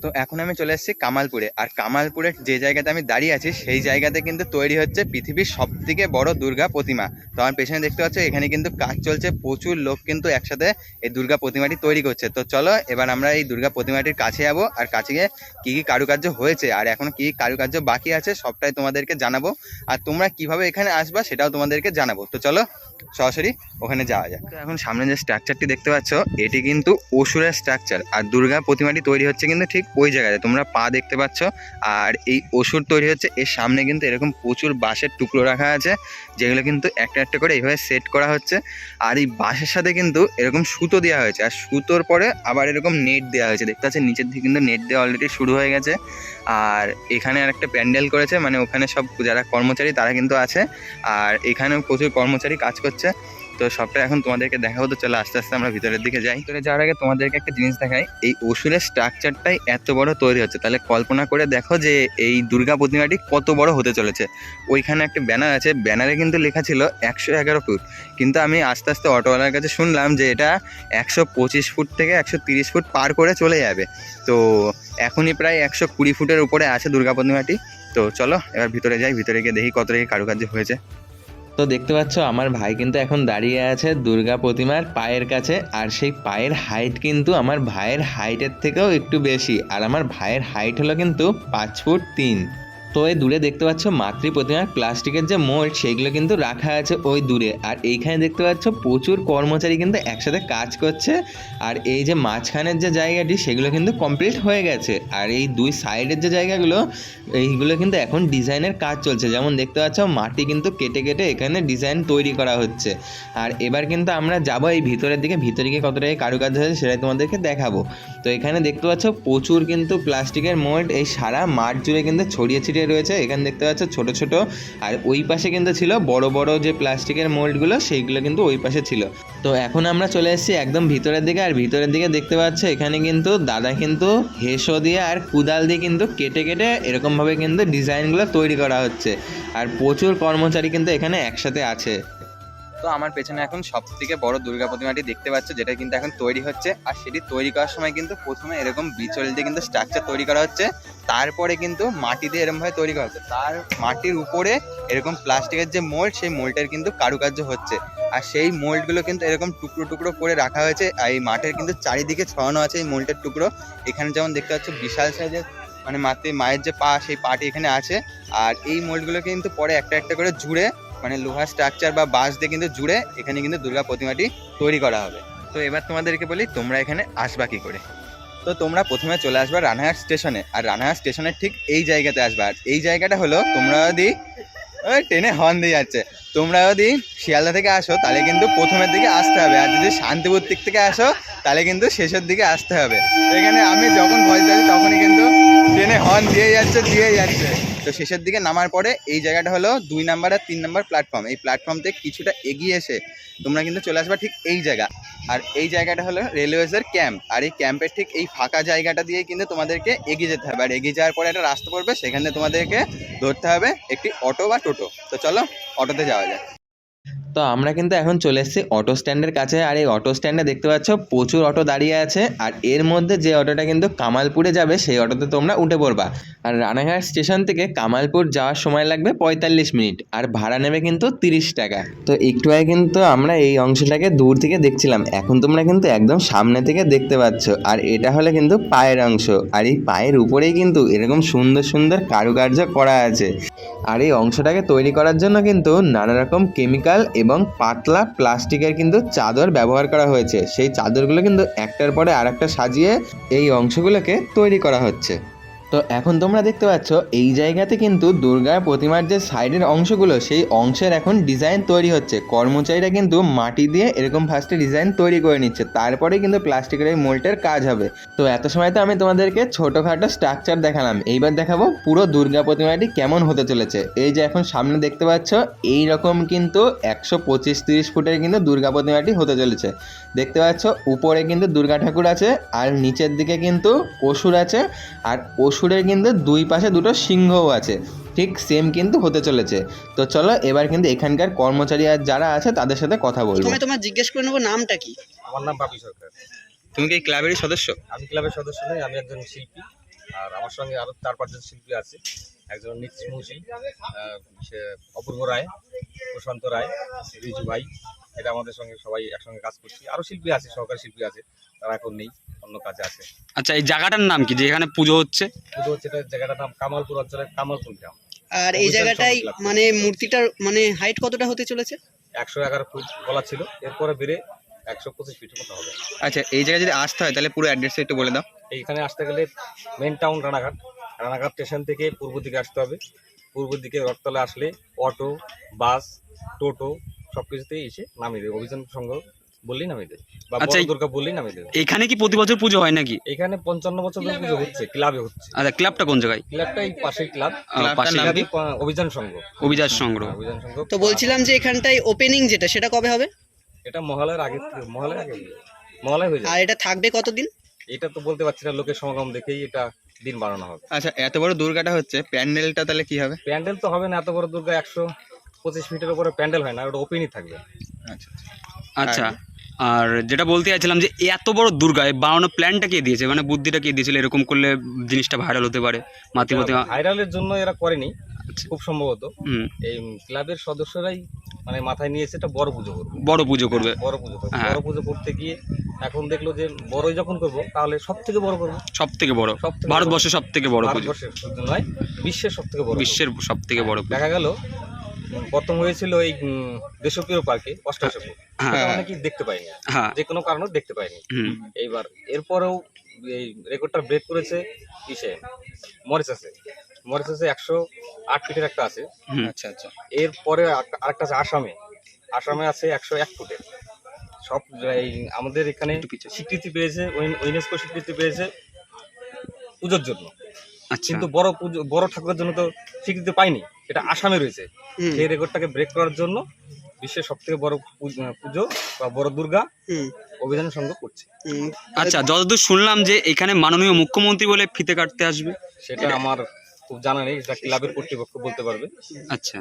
তো এখন আমি চলে এসেছি কামালপুরে, আর কামালপুরের যে জায়গাতে আমি দাঁড়িয়ে আছি সেই জায়গাতে কিন্তু তৈরি হচ্ছে পৃথিবীর সবথেকে বড় দুর্গা প্রতিমা। তো আমার পেছনে দেখতে পাচ্ছ এখানে কিন্তু কাজ চলছে, প্রচুর লোক কিন্তু একসাথে এই দুর্গা প্রতিমাটি তৈরি করছে। তো চলো এবার আমরা এই দুর্গা প্রতিমাটির কাছে যাবো, আর কাছে গিয়ে কী কী কারুকার্য হয়েছে আর এখন কী কারুকার্য বাকি আছে সবটাই তোমাদেরকে জানাবো, আর তোমরা কিভাবে এখানে আসবা সেটাও তোমাদেরকে জানাবো। তো চলো সরাসরি ওখানে যাওয়া যাক। তো এখন সামনে যে স্ট্রাকচারটি দেখতে পাচ্ছ এটি কিন্তু অসুরের স্ট্রাকচার, আর দুর্গা প্রতিমাটি তৈরি হচ্ছে কিন্তু ঠিক ওই জায়গায় তোমরা পা দেখতে পাচ্ছ। আর এই অসুর তৈরি হচ্ছে, এর সামনে কিন্তু এরকম প্রচুর বাঁশের টুকরো রাখা আছে, যেগুলো কিন্তু একটা একটা করে এইভাবে সেট করা হচ্ছে। আর এই বাঁশের সাথে কিন্তু এরকম সুতো দেওয়া হয়েছে, আর সুতোর পরে আবার এরকম নেট দেওয়া হয়েছে। দেখতে পাচ্ছেন নিচের দিকে কিন্তু নেট দেওয়া অলরেডি শুরু হয়ে গেছে। আর এখানে আর একটা প্যান্ডেল করেছে, মানে ওখানে সব যারা কর্মচারী তারা কিন্তু আছে, আর এখানেও প্রচুর কর্মচারী কাজ করছে। তো সবটা এখন তোমাদেরকে দেখাবো। তো চলো আস্তে আস্তে আমরা ভিতরের দিকে যাই। ভিতরে যাওয়ার আগে তোমাদেরকে একটা জিনিস দেখাই, এই অসুরের স্ট্রাকচারটাই এত বড় তৈরি হচ্ছে, তাহলে কল্পনা করে দেখো যে এই দুর্গা প্রতিমাটি কত বড় হতে চলেছে। ওইখানে একটা ব্যানার আছে, ব্যানারে কিন্তু লেখা ছিল 111 ফুট, কিন্তু আমি আস্তে আস্তে অটোওয়ালার কাছে শুনলাম যে এটা 125 ফুট থেকে 130 ফুট পার করে চলে যাবে। তো এখনই প্রায় 120 ফুটের উপরে আছে দুর্গা প্রতিমাটি। তো চলো এবার ভিতরে যাই, ভিতরে গিয়ে দেখি কত কি কারুকার্য হয়েছে। তো দেখতে পাচ্ছ আমার ভাই কিন্তু এখন দাঁড়িয়ে আছে দুর্গা প্রতিমার পায়ের কাছে, আর সেই পায়ের হাইট কিন্তু আমার ভাইয়ের হাইটের থেকেও একটু বেশি, আর আমার ভাইয়ের হাইট হলো কিন্তু 5 ফুট 3। তো এই দূরে দেখতে পাচ্ছ মাতৃ প্রতিমার প্লাস্টিকের যে মোল্ড সেইগুলো কিন্তু রাখা আছে ওই দূরে, আর এইখানে দেখতে পাচ্ছ প্রচুর কর্মচারী কিন্তু একসাথে কাজ করছে। আর এই যে মাঝখানের যে জায়গাটি সেগুলো কিন্তু কমপ্লিট হয়ে গেছে, আর এই দুই সাইডের যে জায়গাগুলো এইগুলো কিন্তু এখন ডিজাইনের কাজ চলছে। যেমন দেখতে পাচ্ছ মাটি কিন্তু কেটে কেটে এখানে ডিজাইন তৈরি করা হচ্ছে। আর এবার কিন্তু আমরা যাবো এই ভিতরের দিকে, ভিতরে গিয়ে কতটা কারুকার্য হয়েছে সেটাই তোমাদেরকে দেখাবো। তো এখানে দেখতে পাচ্ছ প্রচুর কিন্তু প্লাস্টিকের মোল্ড এই সারা মাঠ জুড়ে কিন্তু ছড়িয়ে ছিটিয়ে রয়েছে। এখানে দেখতে পাচ্ছ ছোট ছোট, আর ওই পাশে কিন্তু ছিল বড় বড় যে প্লাস্টিকের মোল্ডগুলো সেইগুলো কিন্তু ওই পাশে ছিল। তো এখন আমরা চলে এসেছি একদম ভিতরের দিকে, আর ভিতরের দিকে দেখতে পাচ্ছ এখানে কিন্তু দাদা কিন্তু হেসো দিয়ে আর কুদাল দিয়ে কিন্তু কেটে কেটে এরকমভাবে কিন্তু ডিজাইনগুলো তৈরি করা হচ্ছে, আর প্রচুর কর্মচারী কিন্তু এখানে একসাথে আছে। তো আমার পেছনে এখন সব থেকে বড় দুর্গা প্রতিমাটি দেখতে পাচ্ছ, যেটা কিন্তু এখন তৈরি হচ্ছে। আর সেটি তৈরি করার সময় কিন্তু প্রথমে এরকম বিচল দিয়ে কিন্তু স্ট্রাকচার তৈরি করা হচ্ছে, তারপরে কিন্তু মাটি দিয়ে এরকমভাবে তৈরি করা হচ্ছে, তার মাটির উপরে এরকম প্লাস্টিকের যে মোল্ড সেই মোল্ডের কিন্তু কারুকার্য হচ্ছে। আর সেই মোল্ডগুলো কিন্তু এরকম টুকরো টুকরো করে রাখা হয়েছে, আর এই মাঠের কিন্তু চারিদিকে ছড়ানো আছে এই মোল্ডের টুকরো। এখানে যেমন দেখতে পাচ্ছ বিশাল সাইজের মানে মায়ের যে পা সেই পাটি এখানে আছে। আর এই মোল্ডগুলো কিন্তু পরে একটা একটা করে জুড়ে মানে লোহার স্ট্রাকচার বা বাঁশ দিয়ে কিন্তু জুড়ে এখানে কিন্তু দুর্গা প্রতিমাটি তৈরি করা হবে। তো এবার তোমাদেরকে বলি তোমরা এখানে আসবা কি করে। তো তোমরা প্রথমে চলে আসবা রানাঘাট স্টেশনে, আর রানাঘাট স্টেশনের ঠিক এই জায়গাতে আসবা। আর এই জায়গাটা হলো তোমরা যদি ট্রেনে হর্ন দিয়ে যাচ্ছে, তোমরা যদি শিয়ালদা থেকে আসো তাহলে কিন্তু প্রথমের দিকে আসতে হবে, আর যদি শান্তিপুর দিক থেকে আসো তাহলে কিন্তু শেষের দিকে আসতে হবে। এখানে আমি যখন ভয়েস দিচ্ছি তখনই কিন্তু ট্রেনে হর্ন দিয়ে যাচ্ছে। তো শেষের দিকে নামার পরে এই জায়গাটা হলো 2 নাম্বার আর 3 নাম্বার প্ল্যাটফর্ম। এই প্ল্যাটফর্ম থেকে কিছুটা এগিয়ে এসে তোমরা কিন্তু চলে আসবা ঠিক এই জায়গা। আর এই জায়গাটা হলো রেলওয়েজের ক্যাম্প, আর এই ক্যাম্পের ঠিক এই ফাঁকা জায়গাটা দিয়ে কিন্তু তোমাদেরকে এগিয়ে যেতে হবে। আর এগিয়ে যাওয়ার পরে একটা রাস্তা পড়বে, সেখানে তোমাদেরকে ধরতে হবে একটি অটো বা টোটো। তো চলো অটোতে যাওয়া যায়। তো আমরা কিন্তু এখন চলে এসেছি অটো স্ট্যান্ডের কাছে, আর এই অটো স্ট্যান্ডে দেখতে পাচ্ছ প্রচুর অটো দাঁড়িয়ে আছে। আর এর মধ্যে যে অটোটা কিন্তু কামালপুরে যাবে সেই অটোতে তোমরা উঠে পড়বা। আর রানাঘাট স্টেশন থেকে কামালপুর যাওয়ার সময় লাগবে 45 মিনিট, আর ভাড়া নেবে কিন্তু 30 টাকা। তো একটু আগে কিন্তু আমরা এই অংশটাকে দূর থেকে দেখছিলাম, এখন তোমরা কিন্তু একদম সামনে থেকে দেখতে পাচ্ছ। আর এটা হলো কিন্তু পায়ের অংশ, আর এই পায়ের উপরেই কিন্তু এরকম সুন্দর সুন্দর কারুকার্য করা আছে। আর এই অংশটাকে তৈরি করার জন্য কিন্তু নানা রকম কেমিক্যাল এবং পাতলা প্লাস্টিকের কিন্তু চাদর ব্যবহার করা হয়েছে। সেই চাদরগুলো কিন্তু একটার পরে আরেকটা সাজিয়ে এই অংশগুলোকে তৈরি করা হচ্ছে। তো এখন তোমরা দেখতে পাচ্ছ এই জায়গাতে কিন্তু দুর্গা প্রতিমার যে সাইডের অংশগুলো সেই অংশের এখন ডিজাইন তৈরি হচ্ছে। কর্মচারীরা কিন্তু মাটি দিয়ে এরকম ফার্স্টে ডিজাইন তৈরি করে নিচ্ছে, তারপরে কিন্তু প্লাস্টিকের এই মোল্ডের কাজ হবে। তো এত সময় তো আমি তোমাদেরকে ছোটোখাটো স্ট্রাকচার দেখালাম, এইবার দেখাবো পুরো দুর্গা প্রতিমাটি কেমন হতে চলেছে। এই যে এখন সামনে দেখতে পাচ্ছ এই রকম কিন্তু 125-30 ফুটের কিন্তু দুর্গা প্রতিমাটি হতে চলেছে। দেখতে পাচ্ছ উপরে কিন্তু দুর্গা ঠাকুর আছে, আর নিচের দিকে কিন্তু অসুর আছে, আর অসুরের কিন্তু দুই পাশে দুটো সিংহও আছে। ঠিক সেম কিন্তু হতে চলেছে। তো চলো এবার কিন্তু এখানকার কর্মচারী আর যারা আছে তাদের সাথে কথা বলবো। প্রথমে তোমার জিজ্ঞেস করে নেবো নামটা কি? আমার নাম বাপি সরকার। তুমি কি ক্লাবেরই সদস্য? আমি ক্লাবের সদস্য নই, আমি একজন শিল্পী। আর আমার সঙ্গে আরো 4-5 জন শিল্পী আছে। একজন নিতিশ মুন্সি, সে অপূর্ব রায়, প্রশান্ত রায়, রিজু ভাই, এটা আমাদের সঙ্গে সবাই একসঙ্গে কাজ করছি। আরো শিল্পী আছে, সহকারী শিল্পী আছে, তারা এখন নেই, অন্য কাজে আছে। আচ্ছা, এই জায়গাটার নাম কি, যে এখানে পুজো হচ্ছে? পুজো হচ্ছে, এটা জায়গাটার নাম কামালপুর অঞ্চলের কামালপুর গ্রাম। আর এই জায়গাটায় মানে মূর্তিটার মানে হাইট কতটা হতে চলেছে? 111 ফুট বলা ছিল, এরপরে বেড়ে 125 ফিটের মতো হবে। আচ্ছা, এই জায়গায় যদি আসতে হয় তাহলে পুরো অ্যাড্রেসটা একটু বলে দাও। এইখানে আসতে গেলে main town Ranaghat, Ranaghat station থেকে পূর্ব দিকে আসতে হবে। পূর্ব দিকে রথতলা আসলে অটো, বাস, টোটো সবকিছুতেই এসে নামিয়ে দেবে। অভিযান সংঘ বললেই নামিয়ে দেবে, বা আচ্ছা, বড় দুর্গা বললেই নামিয়ে দেবে। এখানে কি প্রতি বছর পুজো হয় নাকি? এখানে 55 বছর ধরে পুজো হচ্ছে, ক্লাবে হচ্ছে। আচ্ছা, ক্লাবটা কোন জায়গায়? ক্লাবটা এই পাশের ক্লাব, পাশে নাম কি? অভিযান সংঘ। অভিযান সংগ্রহ। অভিযান সংঘ। তো বলছিলাম যে এখানটায় ওপেনিং যেটা সেটা কবে হবে? এটা মহালয়ের আগে থেকে, মহালয়ের আগে মহালয় হয়ে আর যায়। এটা থাকবে কতদিন? এটা তো বলতে পারছি না, লোকের সমাগম দেখেই এটা দিন বাড়ানো হবে। আচ্ছা, এত বড় দুর্গাটা হচ্ছে, প্যান্ডেলটা তাহলে কি হবে? প্যান্ডেল তো হবে না, এত বড় দুর্গা 125 ফিটের উপরে প্যান্ডেল হয় না, ওটা ওপেনই থাকবে। আচ্ছা, আচ্ছা, আর যেটা বলতে চাইছিলাম যে এত বড় দুর্গা বানানোর প্ল্যানটা কে দিয়েছে, মানে বুদ্ধিটা কে দিয়েছিল এরকম করলে জিনিসটা ভাইরাল হতে পারে? মাতি ভাইরালের জন্য এরা করেনি খুব সম্ভবত, হুম, এই ক্লাবের সদস্যরাই মানে মাথায় নিয়েছে এটা বড় পুজো করবে। বড় পুজো করবে। বড় পুজো করবে, হ্যাঁ। বড় পুজো করতে গিয়ে এখন দেখলো যে বড়ই যখন করবো তাহলে সব থেকে বড় করবো। সব থেকে বড়, সবথেকে ভারতবর্ষের সব থেকে বড় পুজো, ভারতবর্ষের শুধু নয়, বিশ্বের সব থেকে বড়। বিশ্বের সব থেকে বড় পুজো। দেখা গেল প্রথম হয়েছিল এই দেশপ্রিয় পার্কে, অষ্টাশপুর, হ্যাঁ। অনেকেই দেখতে পাইনি, হ্যাঁ, যে কোনো কারণে দেখতে পাইনি। হুম, এইবার এরপরেও এই রেকর্ডটা ব্রেক করেছে ইসে, মরিচাসে। মরিচাসে 108 ফিটের একটা আছে। হুম, আচ্ছা আচ্ছা। এরপরে আরেকটা আছে আসামে, আসামে আছে 101 ফুটের। সব এই আমাদের এখানে স্বীকৃতি পেয়েছে, ইউনেস্কো স্বীকৃতি পেয়েছে পুজোর জন্য, আচ্ছা, কিন্তু বড় পুজো, বড় ঠাকুরের জন্য তো স্বীকৃতি পাইনি, এটা আসামে রয়েছে। হুম, সেই রেকর্ডটাকে ব্রেক করার জন্য বিশ্বের সব থেকে বড় পুজো বা বড় দুর্গা হুম, অভিযান সংঘ করছে। হুম। আচ্ছা, যতদূর শুনলাম যে এখানে মাননীয় মুখ্যমন্ত্রী বলে ফিতে কাটতে আসবে। সেটা আমার খুব জানা নেই, এটা ক্লাবের কর্তৃপক্ষ বলতে পারবে। আচ্ছা,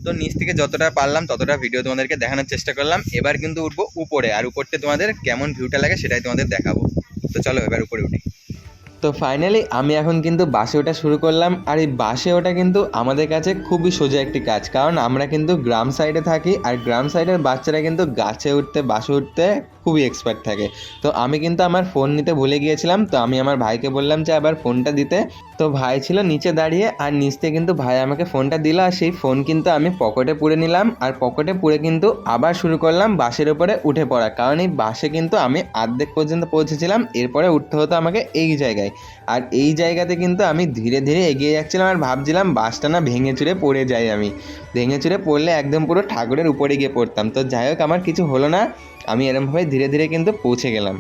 তো নিচ থেকে যতটা পারলাম ততটা ভিডিও তোমাদেরকে দেখানোর চেষ্টা করলাম। এবার কিন্তু উঠবো উপরে, আর উপরতে তোমাদের কেমন ভিউটা লাগে সেটাই তোমাদের দেখাবো। তো চলো এবার উপরে উঠি। তো ফাইনালি আমি এখন কিন্তু বাসে ওঠা শুরু করলাম। আর এই বাসে ওঠা কিন্তু আমাদের কাছে খুবই সোজা একটি কাজ, কারণ আমরা কিন্তু গ্রাম সাইডে থাকি, আর গ্রাম সাইডের বাচ্চারা কিন্তু গাছে উঠতে, বাসে উঠতে খুবই এক্সপার্ট থাকে। তো আমি কিন্তু আমার ফোন নিতে ভুলে গিয়েছিলাম, তো আমি আমার ভাইকে বললাম যে আবার ফোনটা দিতে। তো ভাই ছিল নিচে দাঁড়িয়ে, আর নিচ থেকে কিন্তু ভাই আমাকে ফোনটা দিল, আর সেই ফোন কিন্তু আমি পকেটে পুরে নিলাম। আর পকেটে পুরে কিন্তু আবার শুরু করলাম বাসের উপরে উঠে পড়া, কারণ এই বাসে কিন্তু আমি অর্ধেক পর্যন্ত পৌঁছেছিলাম, এরপরে উঠতে হতো আমাকে এই জায়গায়। আর এই জায়গাতে কিন্তু আমি ধীরে ধীরে এগিয়ে যাচ্ছিলাম, আর ভাবছিলাম বাসটা না ভেঙে চুরে পড়ে যাই। আমি ভেঙে চুরে পড়লে একদম পুরো ঠাকুরের উপরে গিয়ে পড়তাম। তো যাই হোক, আমার কিছু হলো না, আমি এরমভাবে ধীরে ধীরে কিন্তু পৌঁছে গেলাম।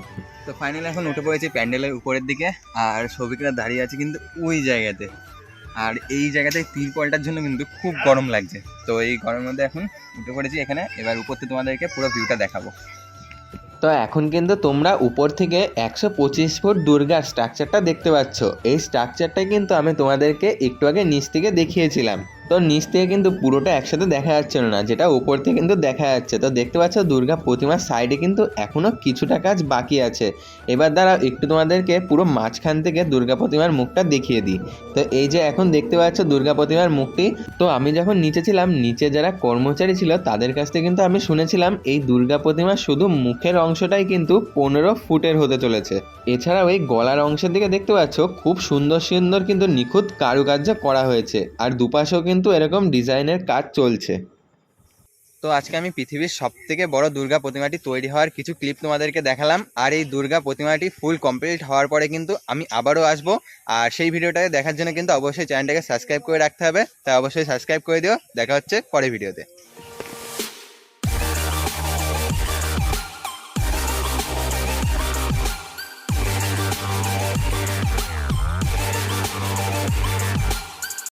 তো ফাইনালি এখন উঠে পড়েছি প্যান্ডেলের উপরের দিকে, আর সবিকরা দাঁড়িয়ে আছে কিন্তু ওই জায়গাতে। আর এই জায়গাতে তিরপলটার জন্য কিন্তু খুব গরম লাগছে। তো এই গরমের মধ্যে এখন উঠে পড়েছি এখানে, এবার উপর থেকে তোমাদেরকে পুরো ভিউটা দেখাবো। তো এখন কিন্তু তোমরা উপর থেকে 125 ফুট দুর্গার স্ট্রাকচারটা দেখতে পাচ্ছ। এই স্ট্রাকচারটাই কিন্তু আমি তোমাদেরকে একটু আগে নিচ থেকে দেখিয়েছিলাম। তো নিচ থেকে কিন্তু পুরোটা একসাথে দেখা যাচ্ছিল না, যেটা উপর থেকে কিন্তু দেখা যাচ্ছে। তো দেখতে পাচ্ছ দুর্গা প্রতিমার সাইডে কিন্তু এখনও কিছুটা কাজ বাকি আছে। এবার দ্বারা একটু তোমাদেরকে পুরো মাঝখান থেকে দুর্গা প্রতিমার মুখটা দেখিয়ে দিই। তো এই যে এখন দেখতে পাচ্ছ দুর্গা প্রতিমার মুখটি। তো আমি যখন নিচে ছিলাম, নিচে যারা কর্মচারী ছিল তাদের কাছ থেকে কিন্তু আমি শুনেছিলাম এই দুর্গা প্রতিমার শুধু মুখের অংশটাই কিন্তু 15 ফুটের হতে চলেছে। এছাড়াও এই গলার অংশের দিকে দেখতে পাচ্ছ খুব সুন্দর সুন্দর কিন্তু নিখুঁত কারুকার্য করা হয়েছে, আর দুপাশেও কিন্তু এরকম ডিজাইনের কাজ চলছে। তো আজকে আমি পৃথিবীর সবথেকে বড় দুর্গা প্রতিমাটি তৈরি হওয়ার কিছু ক্লিপ তোমাদেরকে দেখালাম। আর এই দুর্গা প্রতিমাটি ফুল কমপ্লিট হওয়ার পরে কিন্তু আমি আবারও আসবো, আর সেই ভিডিওটাকে দেখার জন্য কিন্তু অবশ্যই চ্যানেলটাকে সাবস্ক্রাইব করে রাখতে হবে। তাই অবশ্যই সাবস্ক্রাইব করে দিও। দেখা হচ্ছে পরের ভিডিওতে।